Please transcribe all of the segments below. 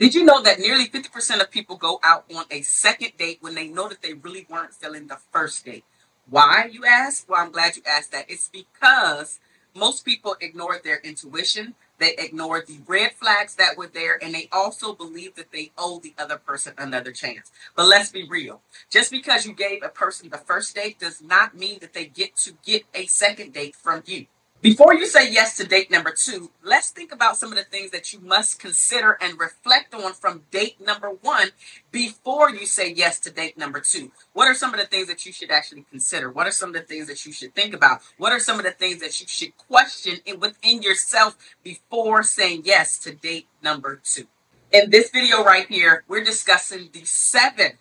Did you know that nearly 50% of people go out on a second date when they know that they really weren't feeling the first date? Why, you ask? Well, I'm glad you asked that. It's because most people ignored their intuition, they ignored the red flags that were there, and they also believe that they owe the other person another chance. But let's be real. Just because you gave a person the first date does not mean that they get to get a second date from you. Before you say yes to date number two, let's think about some of the things that you must consider and reflect on from date number one before you say yes to date number two. What are some of the things that you should actually consider? What are some of the things that you should think about? What are some of the things that you should question within yourself before saying yes to date number two? In this video right here, we're discussing the 7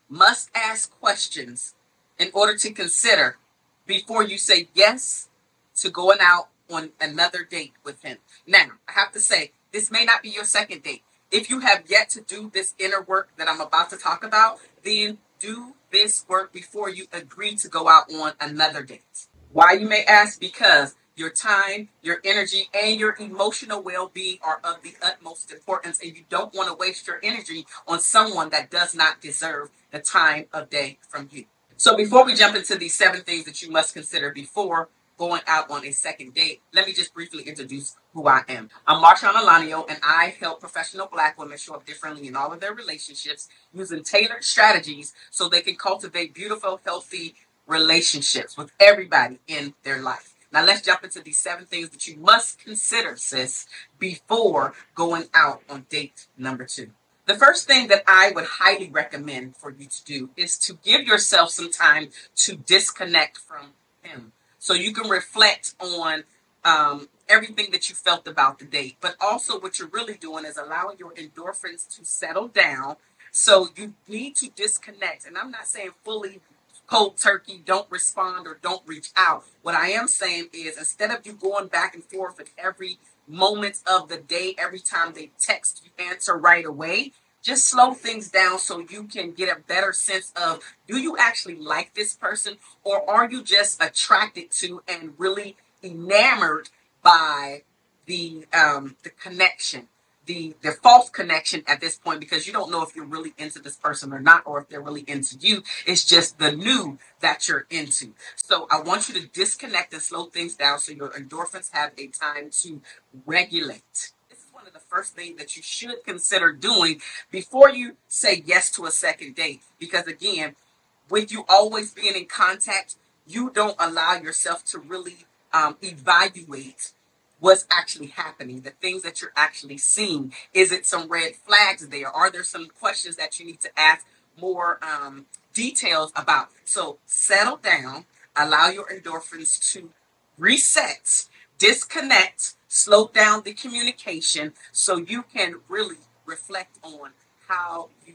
must ask questions in order to consider before you say yes to going out on another date with him. Now, I have to say, this may not be your second date. If you have yet to do this inner work that I'm about to talk about, then do this work before you agree to go out on another date. Why, you may ask? Because your time, your energy, and your emotional well-being are of the utmost importance, and you don't want to waste your energy on someone that does not deserve the time of day from you. So before we jump into these 7 things that you must consider before going out on a second date, let me just briefly introduce who I am. I'm Marshawn Alanio, and I help professional Black women show up differently in all of their relationships using tailored strategies so they can cultivate beautiful, healthy relationships with everybody in their life. Now let's jump into these 7 things that you must consider, sis, before going out on date number 2. The first thing that I would highly recommend for you to do is to give yourself some time to disconnect from him so you can reflect on everything that you felt about the date. But also what you're really doing is allowing your endorphins to settle down. So you need to disconnect. And I'm not saying fully cold turkey, don't respond or don't reach out. What I am saying is instead of you going back and forth at every moment of the day, every time they text, you answer right away. Just slow things down so you can get a better sense of, do you actually like this person, or are you just attracted to and really enamored by the connection, the false connection at this point, because you don't know if you're really into this person or not, or if they're really into you. It's just the new that you're into. So I want you to disconnect and slow things down so your endorphins have a time to regulate. This is one of the first things that you should consider doing before you say yes to a second date. Because again, with you always being in contact, you don't allow yourself to really evaluate what's actually happening, the things that you're actually seeing. Is it some red flags there? Are there some questions that you need to ask more details about? So settle down, allow your endorphins to reset, disconnect, slow down the communication so you can really reflect on how you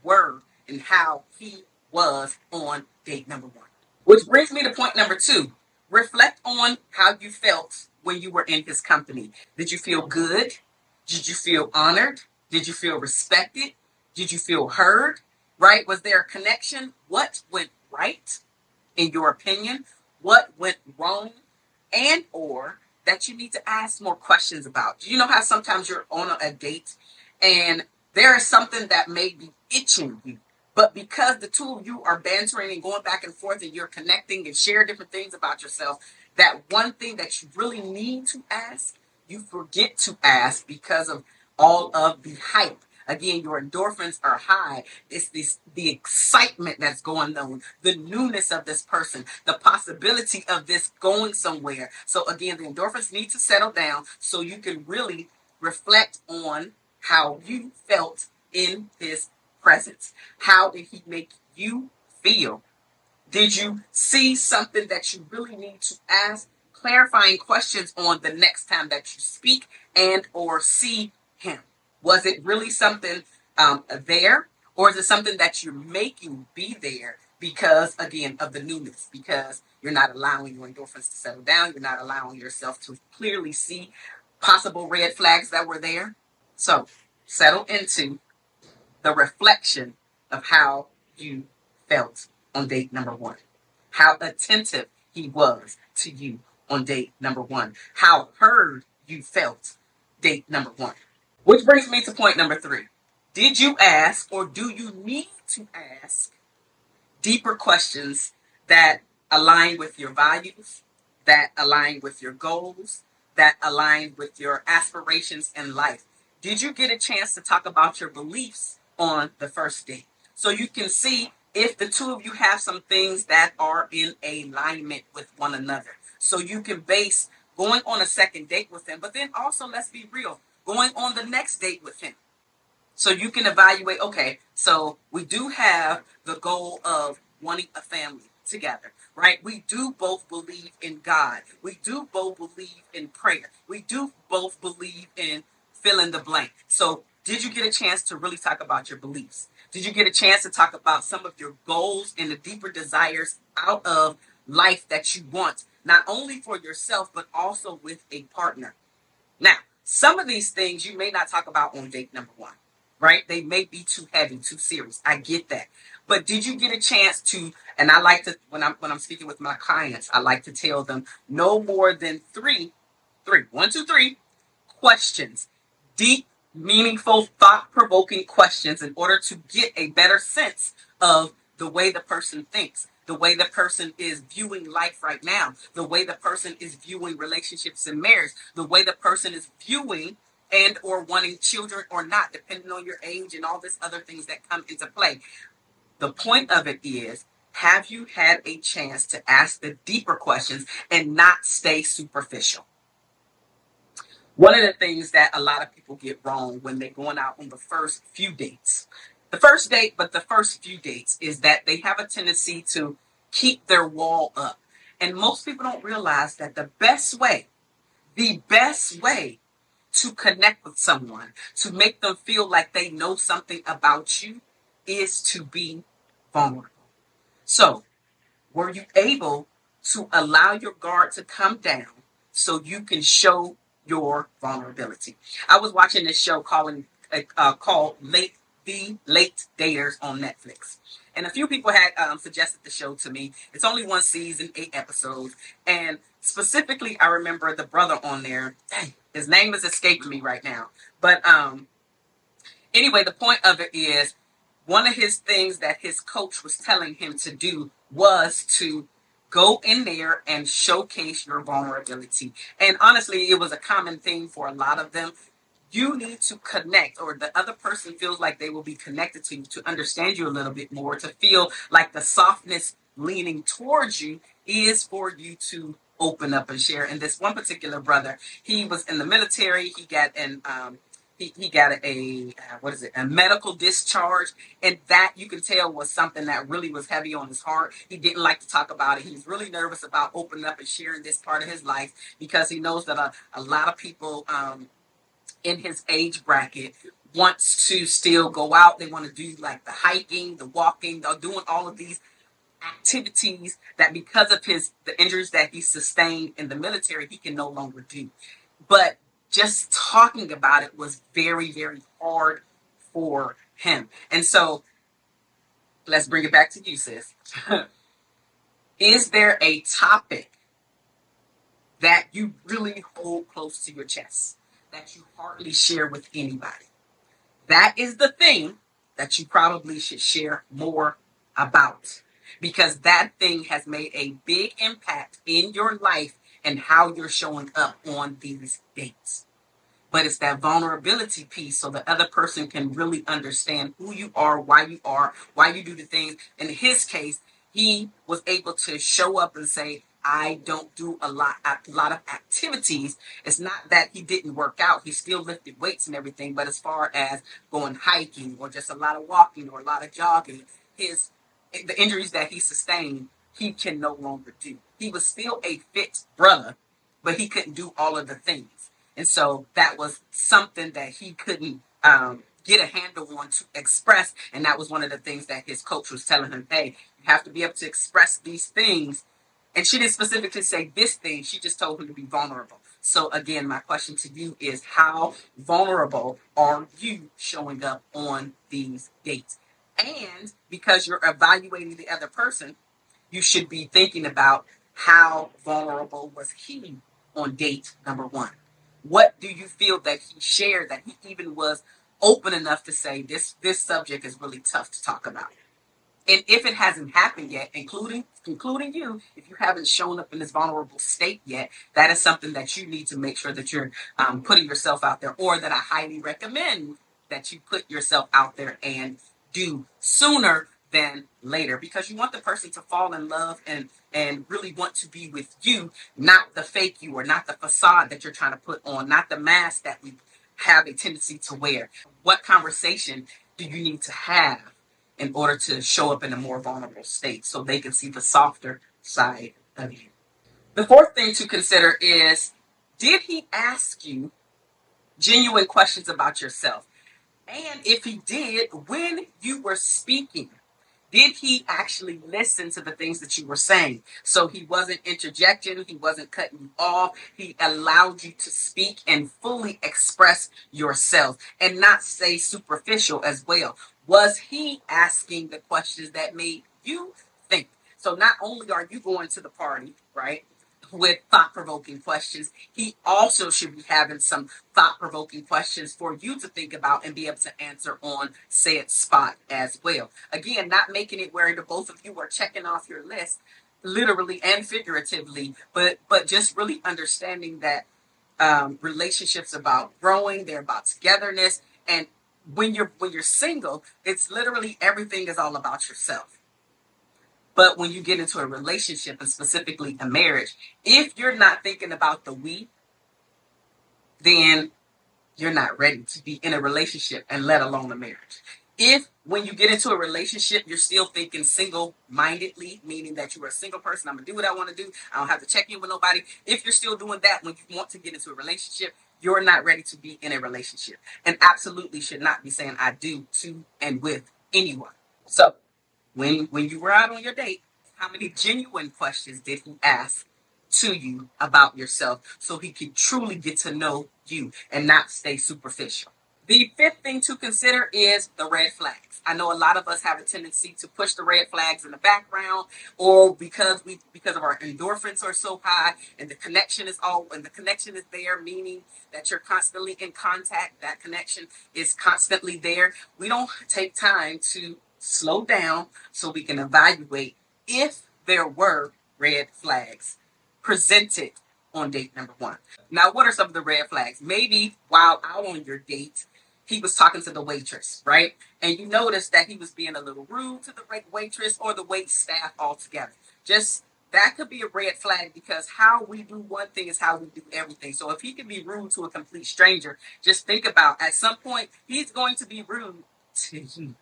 were and how he was on date number 1. Which brings me to point number 2. Reflect on how you felt when you were in his company. Did you feel good? Did you feel honored? Did you feel respected? Did you feel heard? Right? Was there a connection? What went right, in your opinion? What went wrong? And or that you need to ask more questions about. Do you know how sometimes you're on a date and there is something that may be itching you, but because the two of you are bantering and going back and forth and you're connecting and share different things about yourself, that one thing that you really need to ask, you forget to ask because of all of the hype. Again, your endorphins are high. It's the excitement that's going on, the newness of this person, the possibility of this going somewhere. So again, the endorphins need to settle down so you can really reflect on how you felt in his presence. How did he make you feel? Did you see something that you really need to ask clarifying questions on the next time that you speak and or see him? Was it really something there, or is it something that you're making be there because, again, of the newness? Because you're not allowing your endorphins to settle down. You're not allowing yourself to clearly see possible red flags that were there. So settle into the reflection of how you felt on date number 1. How attentive he was to you on date number 1. How heard you felt date number 1. Which brings me to point number 3. Did you ask, or do you need to ask deeper questions that align with your values, that align with your goals, that align with your aspirations in life? Did you get a chance to talk about your beliefs on the first date? So you can see if the two of you have some things that are in alignment with one another. So you can base going on a second date with him, but then also, let's be real, going on the next date with him. So you can evaluate, okay, so we do have the goal of wanting a family together, right? We do both believe in God. We do both believe in prayer. We do both believe in fill in the blank. So did you get a chance to really talk about your beliefs? Did you get a chance to talk about some of your goals and the deeper desires out of life that you want, not only for yourself, but also with a partner? Now, some of these things you may not talk about on date number one, right? They may be too heavy, too serious. I get that. But did you get a chance to, and I like to, when I'm speaking with my clients, I like to tell them no more than one, two, three questions, deep, meaningful, thought-provoking questions in order to get a better sense of the way the person thinks, the way the person is viewing life right now, the way the person is viewing relationships and marriage, the way the person is viewing and or wanting children or not, depending on your age and all this other things that come into play. The point of it is, have you had a chance to ask the deeper questions and not stay superficial? One of the things that a lot of people get wrong when they're going out on the first few dates, the first date, but the first few dates, is that they have a tendency to keep their wall up. And most people don't realize that the best way to connect with someone, to make them feel like they know something about you, is to be vulnerable. So, were you able to allow your guard to come down so you can show your vulnerability? I was watching this show called The Late Daters on Netflix. And a few people had suggested the show to me. It's only one season, 8 episodes. And specifically, I remember the brother on there. Dang, his name is escaping me right now. But anyway, the point of it is, one of his things that his coach was telling him to do was to go in there and showcase your vulnerability. And honestly, it was a common thing for a lot of them. You need to connect, or the other person feels like they will be connected to you, to understand you a little bit more, to feel like the softness leaning towards you is for you to open up and share. And this one particular brother, he was in the military. He got an he got a medical discharge, and that, you can tell, was something that really was heavy on his heart. He didn't like to talk about it. He was really nervous about opening up and sharing this part of his life, because he knows that a lot of people in his age bracket wants to still go out. They want to do like the hiking, the walking, they're doing all of these activities that, because of the injuries that he sustained in the military, he can no longer do. But just talking about it was very, very hard for him. And so let's bring it back to you, sis. Is there a topic that you really hold close to your chest, that you hardly share with anybody? That is the thing that you probably should share more about, because that thing has made a big impact in your life and how you're showing up on these dates. But it's that vulnerability piece, so the other person can really understand who you are, why you do the things. In his case, he was able to show up and say, I don't do a lot of activities. It's not that he didn't work out. He still lifted weights and everything. But as far as going hiking or just a lot of walking or a lot of jogging, the injuries that he sustained, he can no longer do. He was still a fit brother, but he couldn't do all of the things. And so that was something that he couldn't get a handle on to express. And that was one of the things that his coach was telling him, hey, you have to be able to express these things. And she didn't specifically say this thing. She just told him to be vulnerable. So again, my question to you is, how vulnerable are you showing up on these dates? And because you're evaluating the other person, you should be thinking about, how vulnerable was he on date number one? What do you feel that he shared that he even was open enough to say this subject is really tough to talk about. And if it hasn't happened yet, including you, if you haven't shown up in this vulnerable state yet, that is something that you need to make sure that you're putting yourself out there, or that I highly recommend that you put yourself out there and do sooner than later, because you want the person to fall in love and really want to be with you, not the fake you, or not the facade that you're trying to put on, not the mask that we have a tendency to wear. What conversation do you need to have in order to show up in a more vulnerable state so they can see the softer side of you? The fourth thing to consider is, did he ask you genuine questions about yourself? And if he did, when you were speaking, did he actually listen to the things that you were saying? So he wasn't interjecting, he wasn't cutting you off. He allowed you to speak and fully express yourself and not stay superficial as well. Was he asking the questions that made you think? So not only are you going to the party, right, with thought-provoking questions, he also should be having some thought-provoking questions for you to think about and be able to answer on said spot as well. Again, not making it where the both of you are checking off your list, literally and figuratively, but just really understanding that relationships about growing, they're about togetherness, and when you're single, it's literally everything is all about yourself. But when you get into a relationship, and specifically a marriage, if you're not thinking about the we, then you're not ready to be in a relationship, and let alone a marriage. If when you get into a relationship, you're still thinking single-mindedly, meaning that you are a single person, I'm gonna do what I want to do, I don't have to check in with nobody. If you're still doing that when you want to get into a relationship, you're not ready to be in a relationship, and absolutely should not be saying I do to and with anyone. So when you were out on your date, how many genuine questions did he ask to you about yourself, so he could truly get to know you and not stay superficial? The fifth thing to consider is the red flags. I know a lot of us have a tendency to push the red flags in the background, or because of our endorphins are so high, and the connection is there, meaning that you're constantly in contact. That connection is constantly there. We don't take time to slow down so we can evaluate if there were red flags presented on date number one. Now, what are some of the red flags? Maybe while out on your date, he was talking to the waitress, right? And you noticed that he was being a little rude to the waitress or the wait staff altogether. Just that could be a red flag, because how we do one thing is how we do everything. So if he can be rude to a complete stranger, just think about, at some point he's going to be rude to you,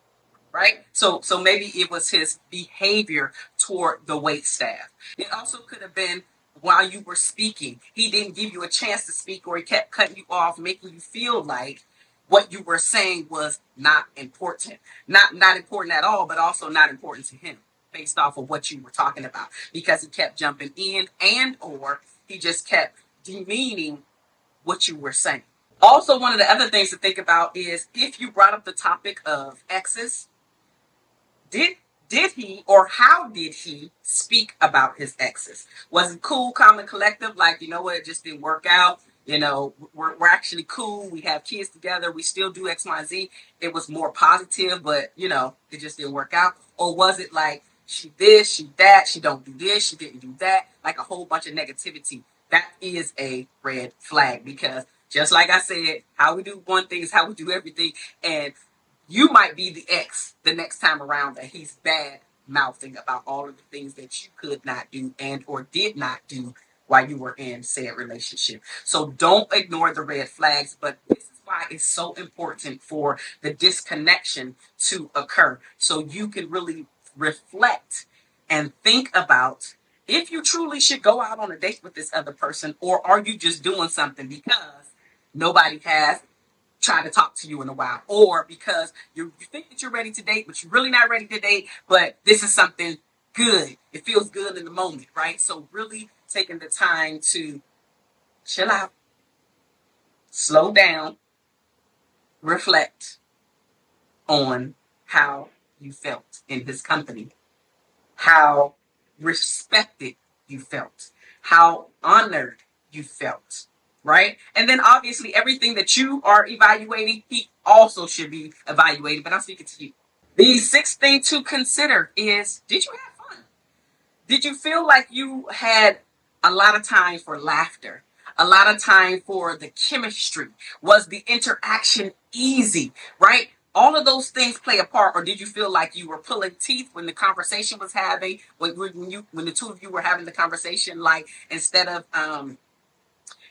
right? So maybe it was his behavior toward the wait staff. It also could have been while you were speaking, he didn't give you a chance to speak, or he kept cutting you off, making you feel like what you were saying was not important. Not important at all, but also not important to him based off of what you were talking about, because he kept jumping in, and or he just kept demeaning what you were saying. Also, one of the other things to think about is, if you brought up the topic of exes, did did he, or how did he speak about his exes? Was it cool, calm, and collective? Like, you know what, it just didn't work out. You know, we're actually cool. We have kids together. We still do X, Y, and Z. It was more positive, but it just didn't work out. Or was it like, she this, she that, she don't do this, she didn't do that, like a whole bunch of negativity? That is a red flag, because just like I said, how we do one thing is how we do everything. And you might be the ex the next time around that he's bad mouthing about all of the things that you could not do and or did not do while you were in said relationship. So don't ignore the red flags, but this is why it's so important for the disconnection to occur, so you can really reflect and think about if you truly should go out on a date with this other person, or are you just doing something because nobody has try to talk to you in a while, or because you think that you're ready to date, but you're really not ready to date, but this is something good. It feels good in the moment, right? So really taking the time to chill out, slow down, reflect on how you felt in his company, how respected you felt, how honored you felt, right? And then obviously everything that you are evaluating, he also should be evaluated. But I'm speaking to you. The sixth thing to consider is, did you have fun? Did you feel like you had a lot of time for laughter? A lot of time for the chemistry? Was the interaction easy, right? All of those things play a part. Or did you feel like you were pulling teeth when the conversation was having, when the two of you were having the conversation, like instead of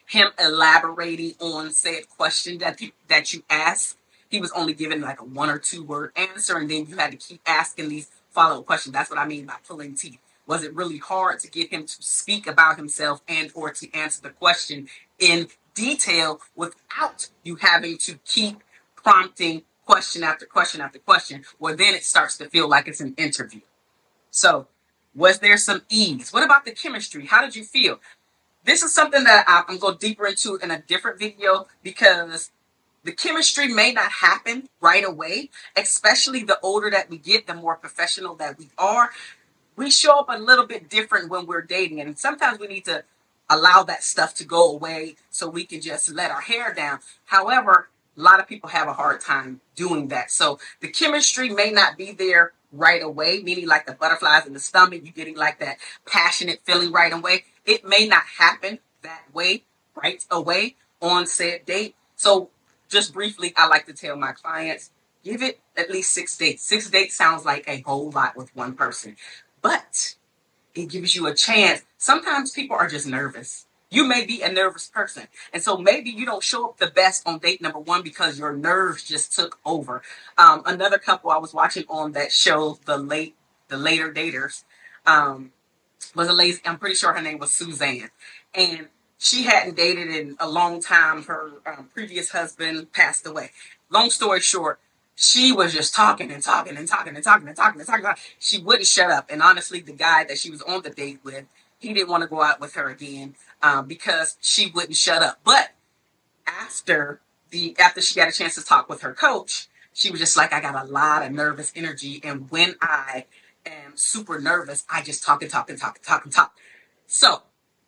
him elaborating on said question that you asked, he was only given like a 1 or 2 word answer, and then you had to keep asking these follow-up questions. That's what I mean by pulling teeth. Was it really hard to get him to speak about himself and or to answer the question in detail without you having to keep prompting question after question after question? Well, then it starts to feel like it's an interview. So was there some ease? What about the chemistry? How did you feel? This is something that I'm going to go deeper into in a different video, because the chemistry may not happen right away, especially the older that we get, the more professional that we are. We show up a little bit different when we're dating, and sometimes we need to allow that stuff to go away so we can just let our hair down. However, a lot of people have a hard time doing that. So the chemistry may not be there right away, meaning like the butterflies in the stomach, you getting like that passionate feeling right away. It may not happen that way right away on said date. So just briefly, I like to tell my clients, give it at least 6 dates. 6 dates sounds like a whole lot with one person, but it gives you a chance. Sometimes people are just nervous. You may be a nervous person. And so maybe you don't show up the best on date number one because your nerves just took over. Another couple I was watching on that show, the Later Daters, was a lady, I'm pretty sure her name was Suzanne. And she hadn't dated in a long time. Her previous husband passed away. Long story short, she was just talking and talking and talking and talking and talking and talking. She wouldn't shut up. And honestly, the guy that she was on the date with, he didn't want to go out with her again because she wouldn't shut up. But after she got a chance to talk with her coach, she was just like, I got a lot of nervous energy. And when I am super nervous, I just talk and talk and talk and talk and talk. So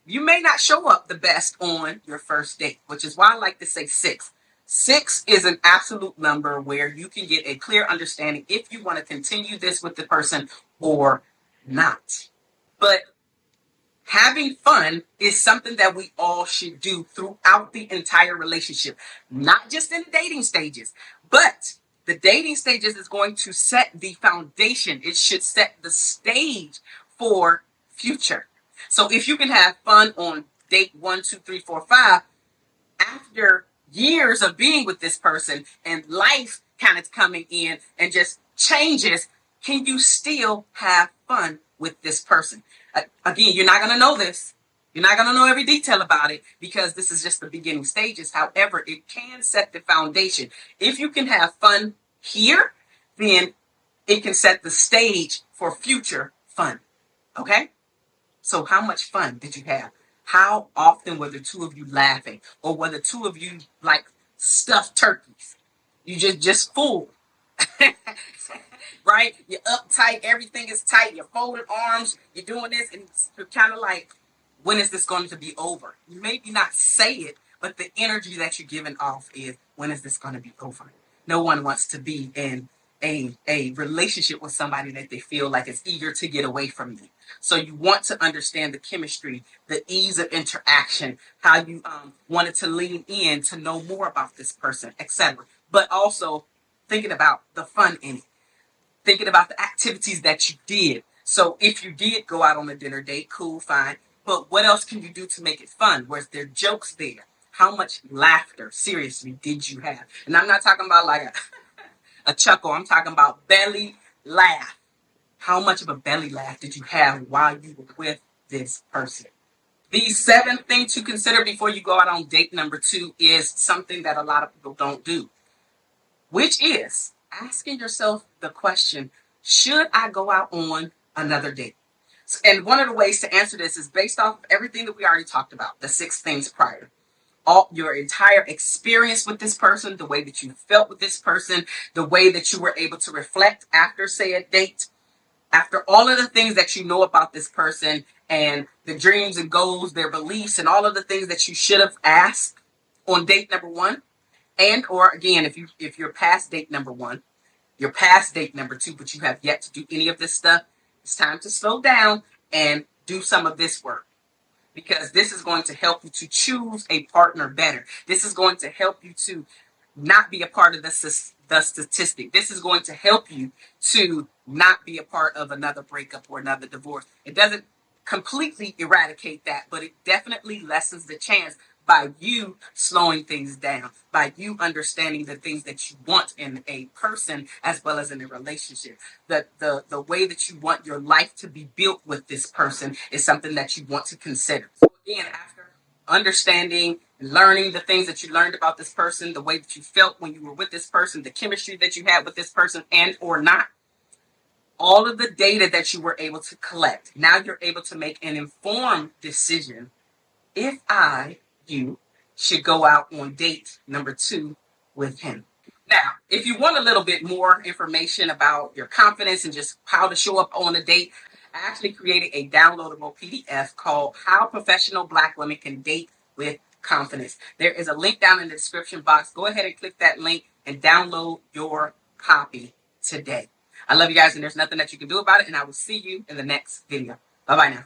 you may not show up the best on your first date, which is why I like to say 6. 6 is an absolute number where you can get a clear understanding if you want to continue this with the person or not. But having fun is something that we all should do throughout the entire relationship, not just in the dating stages, but the dating stages is going to set the foundation. It should set the stage for future. So if you can have fun on date 1, 2, 3, 4, 5, after years of being with this person and life kind of coming in and just changes, can you still have fun with this person? Again, you're not going to know this. You're not going to know every detail about it because this is just the beginning stages. However, it can set the foundation. If you can have fun here, then it can set the stage for future fun. Okay? So how much fun did you have? How often were the two of you laughing? Or were the two of you like stuffed turkeys? You just full. Right? You're uptight, everything is tight, you're folded arms, you're doing this, and you're kind of like, when is this going to be over? You maybe not say it, but the energy that you're giving off is, when is this going to be over? No one wants to be in a relationship with somebody that they feel like is eager to get away from you. So you want to understand the chemistry, the ease of interaction, how you wanted to lean in to know more about this person, etc. But also thinking about the fun in it, thinking about the activities that you did. So if you did go out on a dinner date, cool, fine. But what else can you do to make it fun? Was there jokes there? How much laughter, seriously, did you have? And I'm not talking about like a chuckle. I'm talking about belly laugh. How much of a belly laugh did you have while you were with this person? The seventh thing to consider before you go out on date number 2 is something that a lot of people don't do, which is asking yourself the question, should I go out on another date? And one of the ways to answer this is based off of everything that we already talked about, the 6 things prior. All your entire experience with this person, the way that you felt with this person, the way that you were able to reflect after, say, a date, After all of the things that you know about this person and the dreams and goals, their beliefs, and all of the things that you should have asked on date number one, and or again, if you're past date number one, you're past date number two, but you have yet to do any of this stuff, it's time to slow down and do some of this work, because this is going to help you to choose a partner better. This is going to help you to not be a part of the statistic. This is going to help you to not be a part of another breakup or another divorce. It doesn't completely eradicate that, but it definitely lessens the chance by you slowing things down, by you understanding the things that you want in a person as well as in a relationship. The way that you want your life to be built with this person is something that you want to consider. So again, after understanding and learning the things that you learned about this person, the way that you felt when you were with this person, the chemistry that you had with this person and or not, all of the data that you were able to collect, now you're able to make an informed decision if you should go out on date number two with him. Now, if you want a little bit more information about your confidence and just how to show up on a date, I actually created a downloadable PDF called How Professional Black Women Can Date with Confidence. There is a link down in the description box. Go ahead and click that link and download your copy today. I love you guys, and there's nothing that you can do about it, and I will see you in the next video. Bye-bye now.